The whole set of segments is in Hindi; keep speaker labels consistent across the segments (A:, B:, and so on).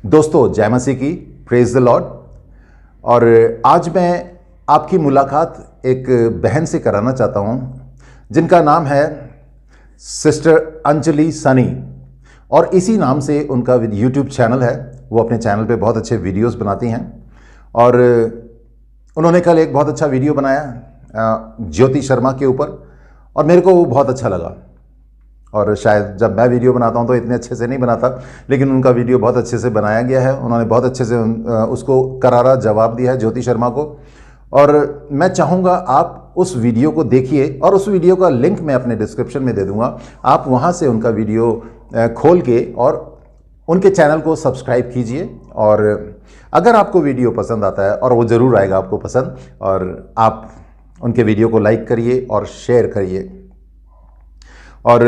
A: दोस्तों, जय मसीह की, प्रेज द लॉर्ड। और आज मैं आपकी मुलाकात एक बहन से कराना चाहता हूं जिनका नाम है सिस्टर अंजलि सनी, और इसी नाम से उनका यूट्यूब चैनल है। वो अपने चैनल पे बहुत अच्छे वीडियोस बनाती हैं और उन्होंने कल एक बहुत अच्छा वीडियो बनाया ज्योति शर्मा के ऊपर, और मेरे को वो बहुत अच्छा लगा। और शायद जब मैं वीडियो बनाता हूं तो इतने अच्छे से नहीं बनाता, लेकिन उनका वीडियो बहुत अच्छे से बनाया गया है। उन्होंने बहुत अच्छे से उसको करारा जवाब दिया है ज्योति शर्मा को। और मैं चाहूँगा आप उस वीडियो को देखिए, और उस वीडियो का लिंक मैं अपने डिस्क्रिप्शन में दे दूँगा। आप वहाँ से उनका वीडियो खोल के और उनके चैनल को सब्सक्राइब कीजिए। और अगर आपको वीडियो पसंद आता है, और वो ज़रूर आएगा आपको पसंद, और आप उनके वीडियो को लाइक करिए और शेयर करिए। और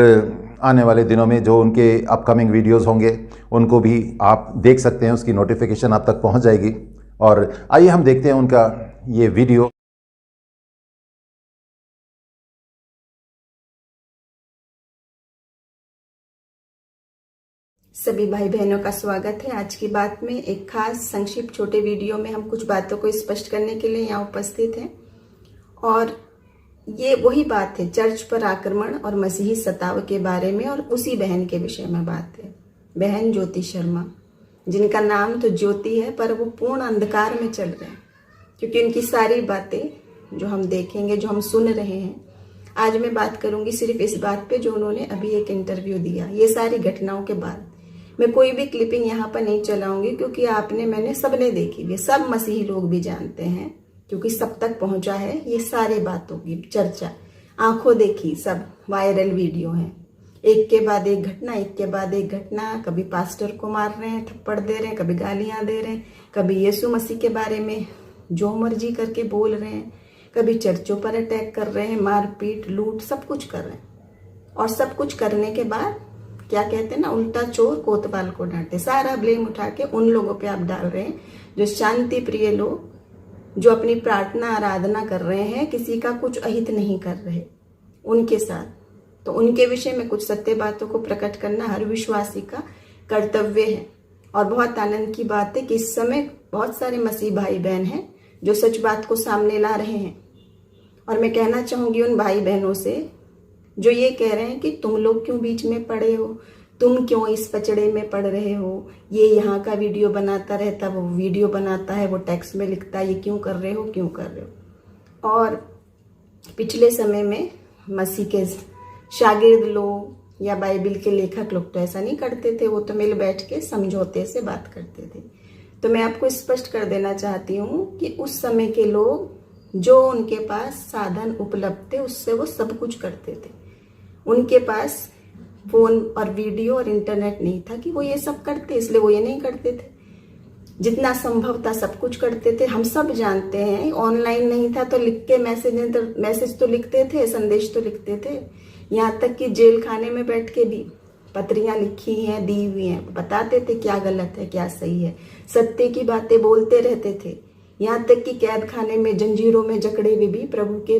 A: आने वाले दिनों में जो उनके अपकमिंग वीडियोस होंगे उनको भी आप देख सकते हैं, उसकी नोटिफिकेशन आप तक पहुंच जाएगी। और आइए हम देखते हैं उनका ये वीडियो।
B: सभी भाई बहनों का स्वागत है। आज की बात में एक खास संक्षिप्त छोटे वीडियो में हम कुछ बातों को स्पष्ट करने के लिए यहाँ उपस्थित हैं। और ये वही बात है, चर्च पर आक्रमण और मसीही सताव के बारे में, और उसी बहन के विषय में बात है। बहन ज्योति शर्मा, जिनका नाम तो ज्योति है पर वो पूर्ण अंधकार में चल रहे हैं, क्योंकि उनकी सारी बातें जो हम देखेंगे, जो हम सुन रहे हैं। आज मैं बात करूंगी सिर्फ इस बात पे जो उन्होंने अभी एक इंटरव्यू दिया। ये सारी घटनाओं के बाद मैं कोई भी क्लिपिंग यहाँ पर नहीं चलाऊंगी, क्योंकि मैंने सबने देखी, ये सब मसीही लोग भी जानते हैं, क्योंकि सब तक पहुंचा है ये सारे बातों की चर्चा। आंखों देखी सब वायरल वीडियो हैं, एक के बाद एक घटना, एक के बाद एक घटना। कभी पास्टर को मार रहे हैं, थप्पड़ दे रहे हैं, कभी गालियां दे रहे हैं, कभी यीशु मसीह के बारे में जो मर्जी करके बोल रहे हैं, कभी चर्चों पर अटैक कर रहे हैं, मारपीट, लूट, सब कुछ कर रहे हैं। और सब कुछ करने के बाद क्या कहते हैं ना, उल्टा चोर कोतवाल को डांटे। सारा ब्लेम उठा के उन लोगों पे आप डाल रहे हैं जो शांति प्रिय लोग, जो अपनी प्रार्थना आराधना कर रहे हैं, किसी का कुछ अहित नहीं कर रहे उनके साथ। तो उनके विषय में कुछ सत्य बातों को प्रकट करना हर विश्वासी का कर्तव्य है। और बहुत आनंद की बात है कि इस समय बहुत सारे मसीह भाई बहन हैं जो सच बात को सामने ला रहे हैं। और मैं कहना चाहूंगी उन भाई बहनों से जो ये कह रहे हैं कि तुम लोग क्यों बीच में पड़े हो, तुम क्यों इस पचड़े में पड़ रहे हो, ये यहाँ का वीडियो बनाता रहता, वो वीडियो बनाता है, वो टेक्स्ट में लिखता है, ये क्यों कर रहे हो, क्यों कर रहे हो। और पिछले समय में मसीह के शागिर्द लोग या बाइबिल के लेखक लोग तो ऐसा नहीं करते थे, वो तो मिल बैठ के समझौते से बात करते थे। तो मैं आपको स्पष्ट कर देना चाहती हूँ कि उस समय के लोग जो उनके पास साधन उपलब्ध थे उससे वो सब कुछ करते थे। उनके पास फोन और वीडियो और इंटरनेट नहीं था कि वो ये सब करते, इसलिए वो ये नहीं करते थे। जितना संभव था सब कुछ करते थे। हम सब जानते हैं, ऑनलाइन नहीं था तो लिख के मैसेज तो लिखते थे, संदेश तो लिखते थे। यहाँ तक कि जेल खाने में बैठ के भी पत्रियां लिखी हैं, दी हुई हैं, बताते थे क्या गलत है क्या सही है, सत्य की बातें बोलते रहते थे। यहाँ तक कि कैद खाने में जंजीरों में जकड़े हुए भी प्रभु के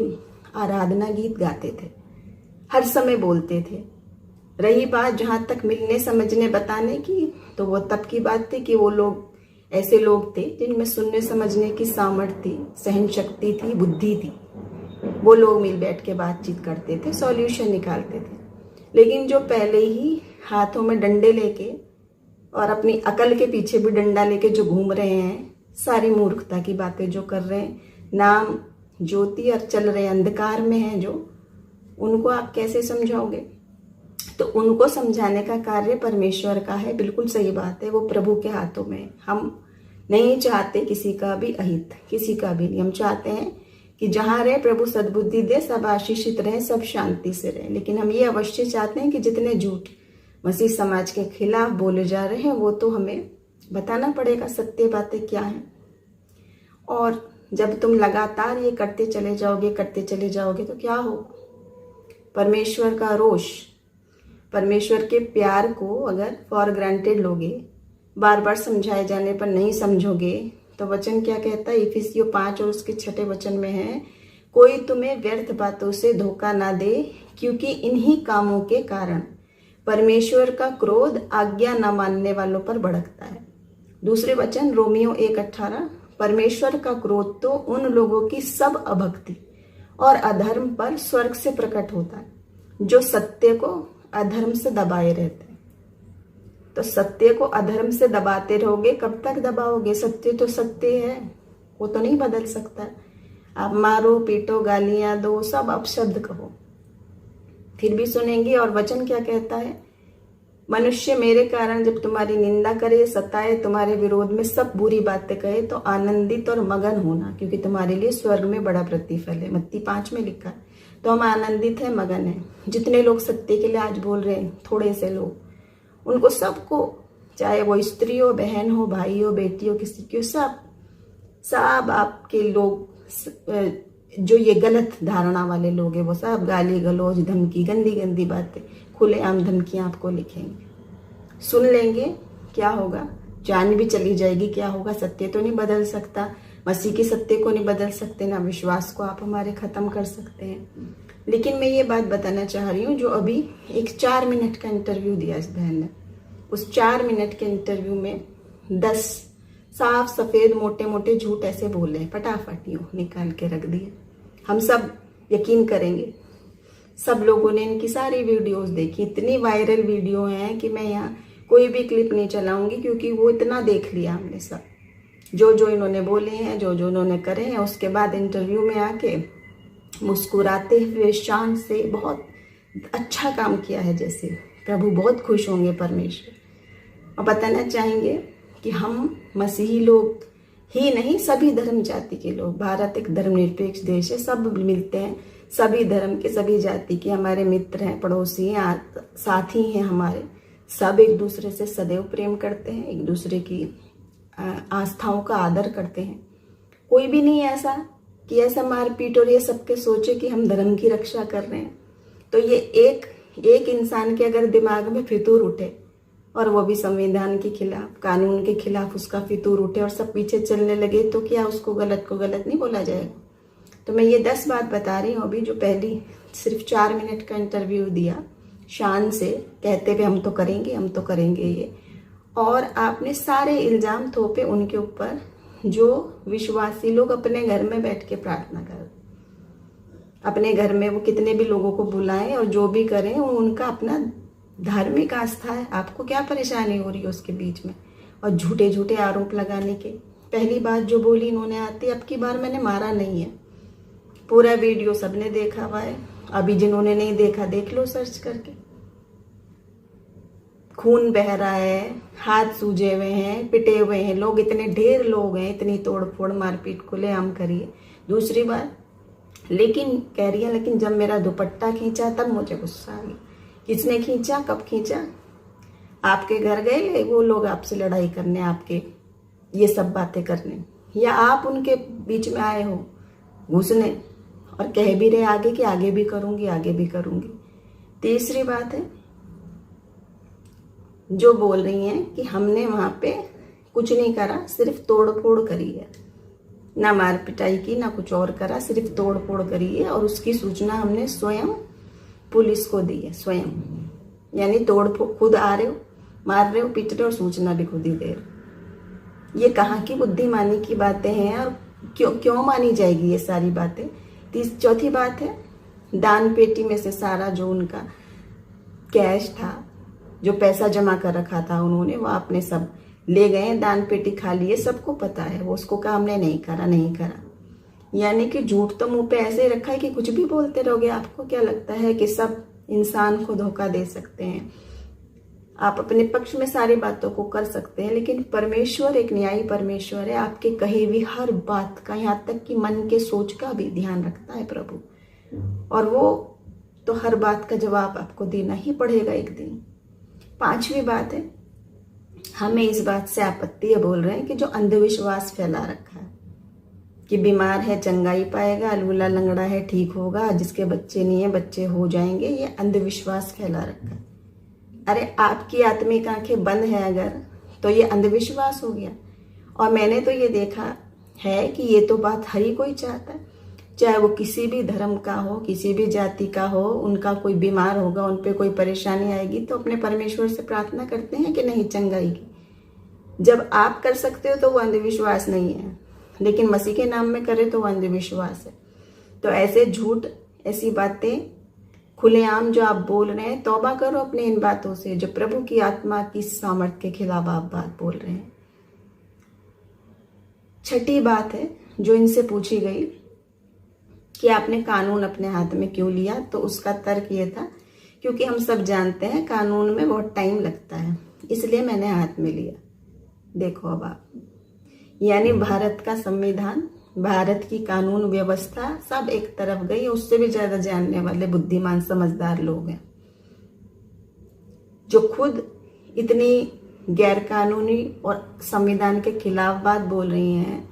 B: आराधना गीत गाते थे, हर समय बोलते थे। रही बात जहाँ तक मिलने समझने बताने की, तो वो तब की बात थी कि वो लोग ऐसे लोग थे जिनमें सुनने समझने की सामर्थ्य थी, सहन शक्ति थी, बुद्धि थी। वो लोग मिल बैठ के बातचीत करते थे, सॉल्यूशन निकालते थे। लेकिन जो पहले ही हाथों में डंडे लेके और अपनी अकल के पीछे भी डंडा लेके जो घूम रहे हैं, सारी मूर्खता की बातें जो कर रहे हैं, नाम ज्योति और चल रहे अंधकार में हैं जो, उनको आप कैसे समझाओगे। तो उनको समझाने का कार्य परमेश्वर का है। बिल्कुल सही बात है, वो प्रभु के हाथों में। हम नहीं चाहते किसी का भी अहित, किसी का भी नहीं। हम चाहते हैं कि जहां रहे प्रभु सद्बुद्धि दे, सब आशीषित रहे, सब शांति से रहे। लेकिन हम ये अवश्य चाहते हैं कि जितने झूठ मसीह समाज के खिलाफ बोले जा रहे हैं वो तो हमें बताना पड़ेगा, सत्य बातें क्या हैं। और जब तुम लगातार ये करते चले जाओगे तो क्या हो, परमेश्वर का रोष, परमेश्वर के प्यार को अगर फॉर ग्रांटेड लोगे, बार बार समझाए जाने पर नहीं समझोगे, तो वचन क्या कहता है, इफिसियों 5 और उसके 6 वचन में है, कोई तुम्हें व्यर्थ बातों से धोखा ना दे, क्योंकि इन्हीं कामों के कारण परमेश्वर का क्रोध आज्ञा न मानने वालों पर भड़कता है। दूसरे वचन रोमियो 1:18, परमेश्वर का क्रोध तो उन लोगों की सब अभक्ति और अधर्म पर स्वर्ग से प्रकट होता है जो सत्य को अधर्म से दबाए रहते हैं। तो सत्य को अधर्म से दबाते रहोगे, कब तक दबाओगे? सत्य तो सत्य है, वो तो नहीं बदल सकता। आप मारो, पीटो, गालियां दो, सब अपशब्द कहो, फिर भी सुनेंगे। और वचन क्या कहता है? मनुष्य मेरे कारण जब तुम्हारी निंदा करे, सताए, तुम्हारे विरोध में सब बुरी बातें कहे, तो आनंदित और मगन होना, क्योंकि तुम्हारे लिए स्वर्ग में बड़ा प्रतिफल है। मत्ती 5 में लिखा है। तो हम आनंदित है, मगन है। जितने लोग सत्य के लिए आज बोल रहे हैं, थोड़े से लोग, उनको सबको, चाहे वो स्त्री हो, बहन हो, भाई हो, बेटी हो, किसी की, सब आपके लोग, जो ये गलत धारणा वाले लोग हैं, वो सब गाली गलौज, धमकी, गंदी गंदी बातें, खुलेआम धमकियां आपको लिखेंगे। सुन लेंगे, क्या होगा? जान भी चली जाएगी, क्या होगा? सत्य तो नहीं बदल सकता, मसीह की सत्य को नहीं बदल सकते, ना विश्वास को आप हमारे खत्म कर सकते हैं। लेकिन मैं ये बात बताना चाह रही हूँ, जो अभी एक 4 मिनट का इंटरव्यू दिया इस बहन ने, उस 4 मिनट के इंटरव्यू में 10 साफ सफेद मोटे मोटे झूठ ऐसे बोले, फटाफट यूं निकाल के रख दिए। हम सब यकीन करेंगे, सब लोगों ने इनकी सारी वीडियोस देखी, इतनी वायरल वीडियो हैं कि मैं यहाँ कोई भी क्लिप नहीं चलाऊंगी, क्योंकि वो इतना देख लिया हमने सब, जो जो इन्होंने बोले हैं, जो जो इन्होंने करे हैं। उसके बाद इंटरव्यू में आके मुस्कुराते हुए शान से बहुत अच्छा काम किया है, जैसे प्रभु बहुत खुश होंगे परमेश्वर। और बताना चाहेंगे कि हम मसीही लोग ही नहीं, सभी धर्म जाति के लोग, भारत एक धर्मनिरपेक्ष देश है, सब मिलते हैं, सभी धर्म के, सभी जाति के हमारे मित्र हैं, पड़ोसी हैं, साथी हैं हमारे, सब एक दूसरे से सदैव प्रेम करते हैं, एक दूसरे की आस्थाओं का आदर करते हैं। कोई भी नहीं ऐसा कि ऐसा मारपीट और ये सबके सोचे कि हम धर्म की रक्षा कर रहे हैं। तो ये एक इंसान के अगर दिमाग में फितूर उठे, और वो भी संविधान के खिलाफ, कानून के खिलाफ उसका फितूर उठे और सब पीछे चलने लगे, तो क्या उसको गलत को गलत नहीं बोला जाएगा? तो मैं ये 10 बात बता रही हूँ अभी, जो पहली सिर्फ 4 मिनट का इंटरव्यू दिया, शान से कहते हुए हम तो करेंगे, हम तो करेंगे ये, और आपने सारे इल्जाम थोपे उनके ऊपर जो विश्वासी लोग अपने घर में बैठ के प्रार्थना कर, अपने घर में वो कितने भी लोगों को बुलाएं और जो भी करें, वो उनका अपना धार्मिक आस्था है। आपको क्या परेशानी हो रही है उसके बीच में? और झूठे झूठे आरोप लगाने के। पहली बात जो बोली इन्होंने आती, अब की बार मैंने मारा नहीं है, पूरा वीडियो सबने देखा हुआ है, अभी जिन्होंने नहीं देखा देख लो सर्च करके। खून बह रहा है, हाथ सूजे हुए हैं, पिटे हुए हैं लोग, इतने ढेर लोग हैं, इतनी तोड़ फोड़ मारपीट खुलेआम करिए। दूसरी बात, लेकिन कह रही है, लेकिन जब मेरा दुपट्टा खींचा तब मुझे गुस्सा आ गया। किसने खींचा, कब खींचा? आपके घर गए वो लोग आपसे लड़ाई करने, आपके ये सब बातें करने, या आप उनके बीच में आए हो घुसने और कह भी रहे आगे कि आगे भी करूंगी, आगे भी करूंगी। तीसरी बात है, जो बोल रही हैं कि हमने वहां पे कुछ नहीं करा, सिर्फ तोड़ फोड़ करी है, ना मार पिटाई की, ना कुछ और करा, सिर्फ तोड़ फोड़ करी है, और उसकी सूचना हमने स्वयं पुलिस को दी है। स्वयं यानी तोड़ फोड़, खुद आ रहे हो, मार रहे हो, पीट रहे हो, और सूचना भी खुद ही दे रहे हो। ये कहाँ की बुद्धिमानी की बातें हैं, और क्यों मानी जाएगी ये सारी बातें? चौथी बात है, दान पेटी में से सारा जो उनका कैश था, जो पैसा जमा कर रखा था उन्होंने, वो आपने सब ले गए, दान पेटी खाली है, सबको पता है। वो उसको कहा हमने नहीं करा, नहीं करा। यानी कि झूठ तो मुंह पे ऐसे रखा है कि कुछ भी बोलते रहोगे। आपको क्या लगता है कि सब इंसान को धोखा दे सकते हैं? आप अपने पक्ष में सारी बातों को कर सकते हैं, लेकिन परमेश्वर एक न्यायी परमेश्वर है, आपके कही हुई हर बात का, यहाँ तक कि मन के सोच का भी ध्यान रखता है प्रभु, और वो तो हर बात का जवाब आपको देना ही पड़ेगा एक दिन। पांचवी बात है, हमें इस बात से आपत्ति है, बोल रहे हैं कि जो अंधविश्वास फैला रखा है कि बीमार है चंगाई पाएगा, लूला लंगड़ा है ठीक होगा, जिसके बच्चे नहीं है बच्चे हो जाएंगे, ये अंधविश्वास फैला रखा है। अरे आपकी आत्मिक आंखें बंद है अगर, तो ये अंधविश्वास हो गया। और मैंने तो ये देखा है कि ये तो बात हर ही कोई चाहता है, चाहे वो किसी भी धर्म का हो, किसी भी जाति का हो, उनका कोई बीमार होगा, उन पे कोई परेशानी आएगी तो अपने परमेश्वर से प्रार्थना करते हैं कि नहीं चंगाई की। जब आप कर सकते हो तो वो अंधविश्वास नहीं है, लेकिन मसीह के नाम में करे तो वो अंधविश्वास है। तो ऐसे झूठ, ऐसी बातें खुलेआम जो आप बोल रहे हैं, तौबा करो अपने इन बातों से जो प्रभु की आत्मा की सामर्थ के खिलाफ आप बात बोल रहे हैं। छठी बात है जो इनसे पूछी गई कि आपने कानून अपने हाथ में क्यों लिया, तो उसका तर्क ये था क्योंकि हम सब जानते हैं कानून में बहुत टाइम लगता है, इसलिए मैंने हाथ में लिया। देखो अब आप, यानी भारत का संविधान, भारत की कानून व्यवस्था सब एक तरफ गई, उससे भी ज्यादा जानने वाले बुद्धिमान समझदार लोग हैं जो खुद इतनी गैर कानूनी और संविधान के खिलाफ बात बोल रही हैं।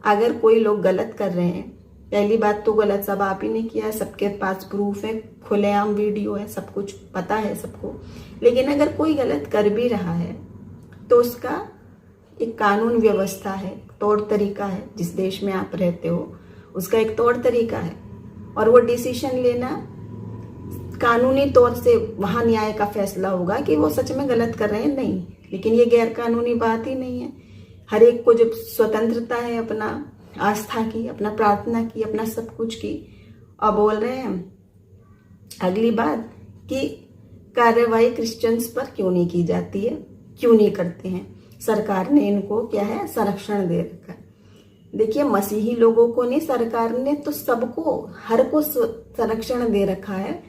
B: अगर कोई लोग गलत कर रहे हैं, पहली बात तो गलत सब आप ही ने किया, सबके पास प्रूफ है, खुलेआम वीडियो है, सब कुछ पता है सबको। लेकिन अगर कोई गलत कर भी रहा है तो उसका एक कानून व्यवस्था है, तौर तरीका है। जिस देश में आप रहते हो उसका एक तौर तरीका है, और वो डिसीजन लेना कानूनी तौर से वहां न्याय का फैसला होगा कि वो सच में गलत कर रहे हैं, नहीं। लेकिन ये गैर कानूनी बात ही नहीं है। हर एक को जब स्वतंत्रता है अपना आस्था की, अपना प्रार्थना की, अपना सब कुछ की, और बोल रहे हैं अगली बात कि कार्रवाई क्रिश्चियंस पर क्यों नहीं की जाती है, क्यों नहीं करते हैं। सरकार ने इनको क्या है, संरक्षण दे रखा है। देखिए, मसीही लोगों को नहीं, सरकार ने तो सबको, हर को संरक्षण दे रखा है।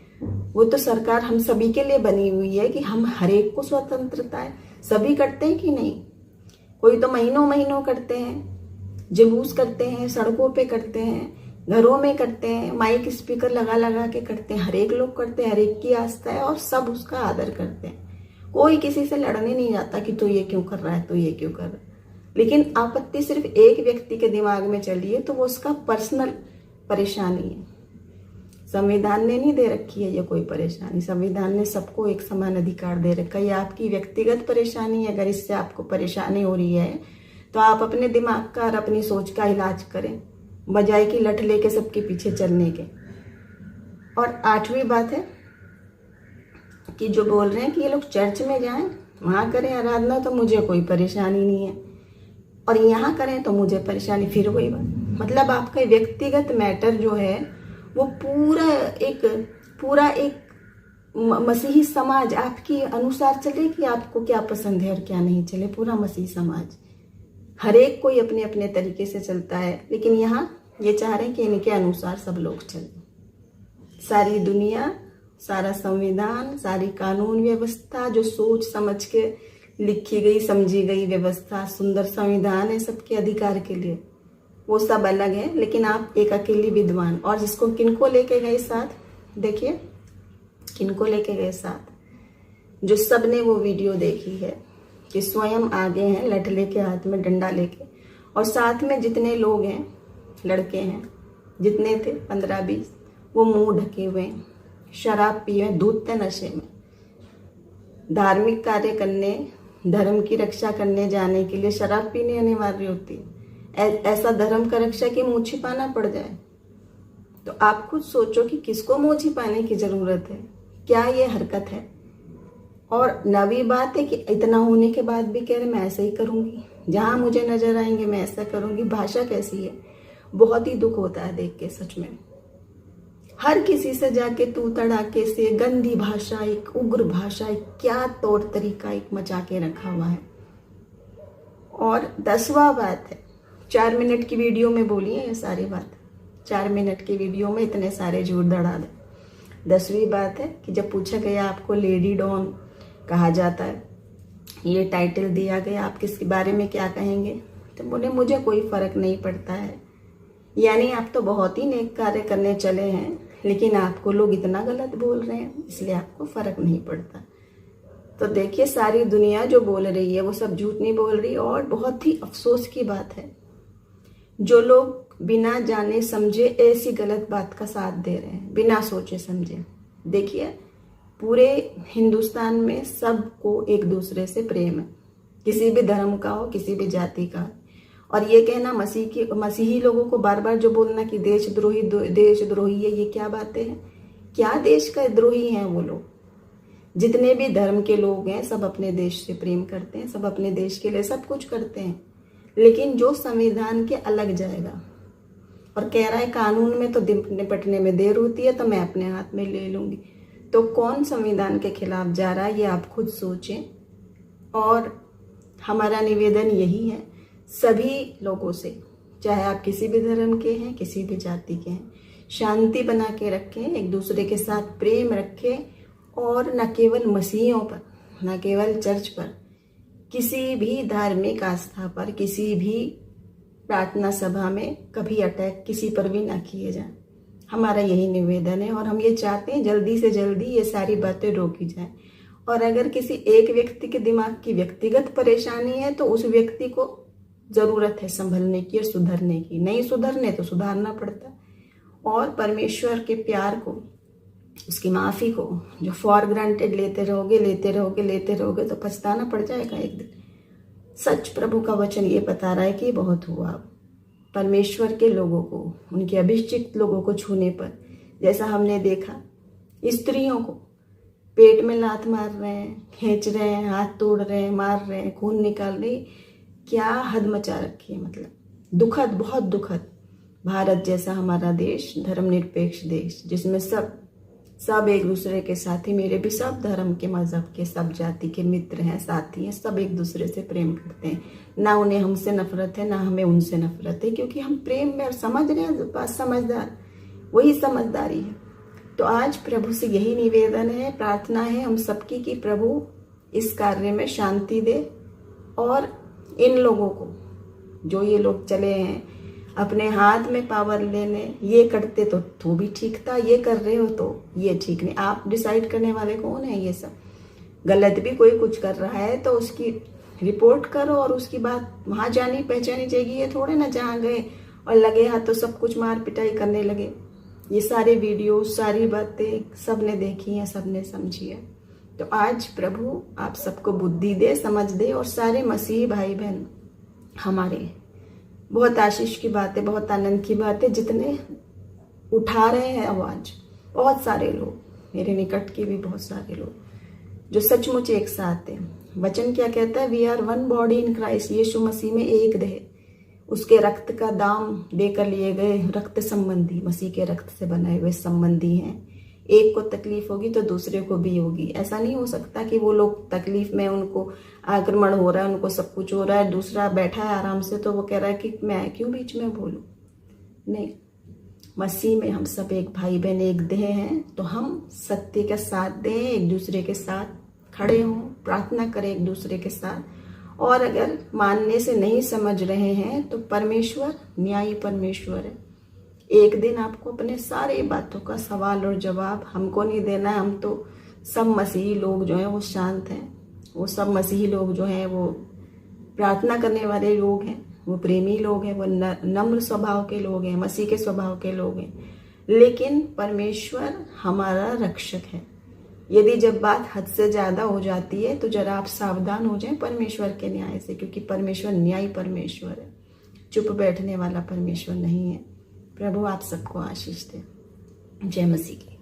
B: वो तो सरकार हम सभी के लिए बनी हुई है कि हम हर एक को स्वतंत्रता है। सभी करते हैं कि नहीं? कोई तो महीनों महीनों करते हैं, जुलूस करते हैं, सड़कों पे करते हैं, घरों में करते हैं, माइक स्पीकर लगा लगा के करते हैं। हर एक लोग करते हैं, हर एक की आस्था है और सब उसका आदर करते हैं। कोई किसी से लड़ने नहीं जाता कि तो ये क्यों कर रहा है, तो ये क्यों कर रहा है। लेकिन आपत्ति सिर्फ एक व्यक्ति के दिमाग में चली है तो वो उसका पर्सनल परेशानी है। संविधान ने नहीं दे रखी है ये कोई परेशानी। संविधान ने सबको एक समान अधिकार दे रखा है। ये आपकी व्यक्तिगत परेशानी है। अगर इससे आपको परेशानी हो रही है तो आप अपने दिमाग का और अपनी सोच का इलाज करें, बजाय की लठ लेके सबके पीछे चलने के। और 8वीं बात है कि जो बोल रहे हैं कि ये लोग चर्च में जाएं, वहां करें आराधना तो मुझे कोई परेशानी नहीं है, और यहाँ करें तो मुझे परेशानी। फिर वही बात, मतलब आपका व्यक्तिगत मैटर जो है वो पूरा एक मसीही समाज आपकी अनुसार चले कि आपको क्या पसंद है और क्या नहीं चले। पूरा मसीही समाज, हर एक कोई अपने अपने तरीके से चलता है, लेकिन यहाँ ये चाह रहे हैं कि इनके अनुसार सब लोग चलें। सारी दुनिया, सारा संविधान, सारी कानून व्यवस्था जो सोच समझ के लिखी गई, समझी गई व्यवस्था, सुंदर संविधान है सबके अधिकार के लिए, वो सब अलग है। लेकिन आप एक अकेली विद्वान, और जिसको किनको लेके गए साथ, देखिए किनको लेके गए साथ, जो सब ने वो वीडियो देखी है कि स्वयं आगे हैं लठ लेके, हाथ में डंडा लेके, और साथ में जितने लोग हैं, लड़के हैं जितने थे 15-20, वो मुंह ढके हुए हैं, शराब पिए, धूतते नशे में। धार्मिक कार्य करने, धर्म की रक्षा करने जाने के लिए शराब पीनी अनिवार्य होती है। ऐसा धर्म का रक्षा की मुंह छिपाना पड़ जाए तो आप खुद सोचो कि किसको मुंह छिपाने की जरूरत है, क्या ये हरकत है। और 9वीं बात है कि इतना होने के बाद भी कह रहे मैं ऐसा ही करूंगी, जहां मुझे नजर आएंगे मैं ऐसा करूंगी। भाषा कैसी है, बहुत ही दुख होता है देख के सच में। हर किसी से जाके तू तड़ाके से गंदी भाषा, एक उग्र भाषा, एक क्या तौर तरीका एक मचा के रखा हुआ है। और 10वां बात है, 4 मिनट की वीडियो में बोली है ये सारी बात, 4 मिनट की वीडियो में इतने सारे झूठ दड़ा दे। 10वीं बात है कि जब पूछा गया आपको लेडी डॉन कहा जाता है, ये टाइटल दिया गया, आप किसके बारे में क्या कहेंगे, तो बोले मुझे कोई फर्क नहीं पड़ता है। यानी आप तो बहुत ही नेक कार्य करने चले हैं, लेकिन आपको लोग इतना गलत बोल रहे हैं, इसलिए आपको फर्क नहीं पड़ता। तो देखिए, सारी दुनिया जो बोल रही है वो सब झूठ नहीं बोल रही। और बहुत ही अफसोस की बात है जो लोग बिना जाने समझे ऐसी गलत बात का साथ दे रहे हैं, बिना सोचे समझे। देखिए, पूरे हिंदुस्तान में सबको एक दूसरे से प्रेम है, किसी भी धर्म का हो, किसी भी जाति का। और ये कहना मसीही लोगों को बार बार जो बोलना कि देशद्रोही है, ये क्या बातें हैं? क्या देश का द्रोही हैं वो लोग? जितने भी धर्म के लोग हैं सब अपने देश से प्रेम करते हैं, सब अपने देश के लिए सब कुछ करते हैं, लेकिन जो संविधान के अलग जाएगा और कह रहा है कानून में तो निपटने में देर होती है तो मैं अपने हाथ में ले लूंगी, तो कौन संविधान के खिलाफ जा रहा है ये आप खुद सोचें। और हमारा निवेदन यही है सभी लोगों से, चाहे आप किसी भी धर्म के हैं, किसी भी जाति के हैं, शांति बना के रखें, एक दूसरे के साथ प्रेम रखें और न केवल मसीहों पर, न केवल चर्च पर, किसी भी धार्मिक आस्था पर, किसी भी प्रार्थना सभा में कभी अटैक किसी पर भी ना किए जाए। हमारा यही निवेदन है और हम ये चाहते हैं जल्दी से जल्दी ये सारी बातें रोकी जाए। और अगर किसी एक व्यक्ति के दिमाग की व्यक्तिगत परेशानी है तो उस व्यक्ति को ज़रूरत है संभलने की और सुधरने की, नहीं सुधरने तो सुधारना पड़ता। और परमेश्वर के प्यार को, उसकी माफ़ी को जो फॉर ग्रांटेड लेते रहोगे तो पछताना पड़ जाएगा एक दिन। सच प्रभु का वचन ये बता रहा है कि बहुत हुआ परमेश्वर के लोगों को, उनके अभिषिक्त लोगों को छूने पर, जैसा हमने देखा स्त्रियों को पेट में लात मार रहे हैं, खींच रहे हैं, हाथ तोड़ रहे हैं, मार रहे हैं, खून निकाल रहे, क्या हद मचा रखी है। मतलब दुखद, बहुत दुखद। भारत जैसा हमारा देश, धर्मनिरपेक्ष देश, जिसमें सब एक दूसरे के साथी, मेरे भी सब धर्म के, मजहब के, सब जाति के मित्र हैं, साथी हैं, सब एक दूसरे से प्रेम करते हैं। ना उन्हें हमसे नफरत है, ना हमें उनसे नफरत है, क्योंकि हम प्रेम में और समझ रहे हैं। बात समझदार, वही समझदारी है। तो आज प्रभु से यही निवेदन है, प्रार्थना है हम सबकी कि प्रभु इस कार्य में शांति दे और इन लोगों को, जो ये लोग चले हैं अपने हाथ में पावर लेने, ये करते तो भी ठीक था, ये कर रहे हो तो ये ठीक नहीं। आप डिसाइड करने वाले कौन है? ये सब गलत भी कोई कुछ कर रहा है तो उसकी रिपोर्ट करो और उसकी बात वहाँ जानी पहचानी जाएगी। ये थोड़े ना जहाँ गए और लगे हाथ तो सब कुछ मार पिटाई करने लगे। ये सारे वीडियो, सारी बातें सब ने देखी हैं, सब ने समझी है। तो आज प्रभु आप सबको बुद्धि दे, समझ दे और सारे मसीही भाई बहन हमारे, बहुत आशीष की बात है, बहुत आनंद की बात है, जितने उठा रहे हैं आवाज, बहुत सारे लोग, मेरे निकट के भी बहुत सारे लोग जो सचमुच एक साथ हैं। वचन क्या कहता है? We are one body in Christ, Yeshu Masih में एक देह, उसके रक्त का दाम देकर लिए गए रक्त संबंधी, मसीह के रक्त से बनाए हुए संबंधी हैं। एक को तकलीफ होगी तो दूसरे को भी होगी। ऐसा नहीं हो सकता कि वो लोग तकलीफ में, उनको आक्रमण हो रहा है, उनको सब कुछ हो रहा है, दूसरा बैठा है आराम से तो वो कह रहा है कि मैं क्यों बीच में बोलूं। नहीं, मसीह में हम सब एक भाई बहन, एक देह हैं। तो हम सत्य का साथ दें, एक दूसरे के साथ खड़े हों, प्रार्थना करें एक दूसरे के साथ। और अगर मानने से नहीं समझ रहे हैं तो परमेश्वर न्यायी परमेश्वर है। एक दिन आपको अपने सारे बातों का सवाल और जवाब हमको नहीं देना है। हम तो सब मसीही लोग जो हैं वो शांत हैं, वो सब मसीही लोग जो हैं वो प्रार्थना करने वाले लोग हैं, वो प्रेमी लोग हैं, वो नम्र स्वभाव के लोग हैं, मसीह के स्वभाव के लोग हैं। लेकिन परमेश्वर हमारा रक्षक है। यदि जब बात हद से ज़्यादा हो जाती है तो जरा आप सावधान हो जाएं परमेश्वर के न्याय से, क्योंकि परमेश्वर न्यायी परमेश्वर है, चुप बैठने वाला परमेश्वर नहीं है। प्रभु आप सबको आशीष दे। जय मसीह की।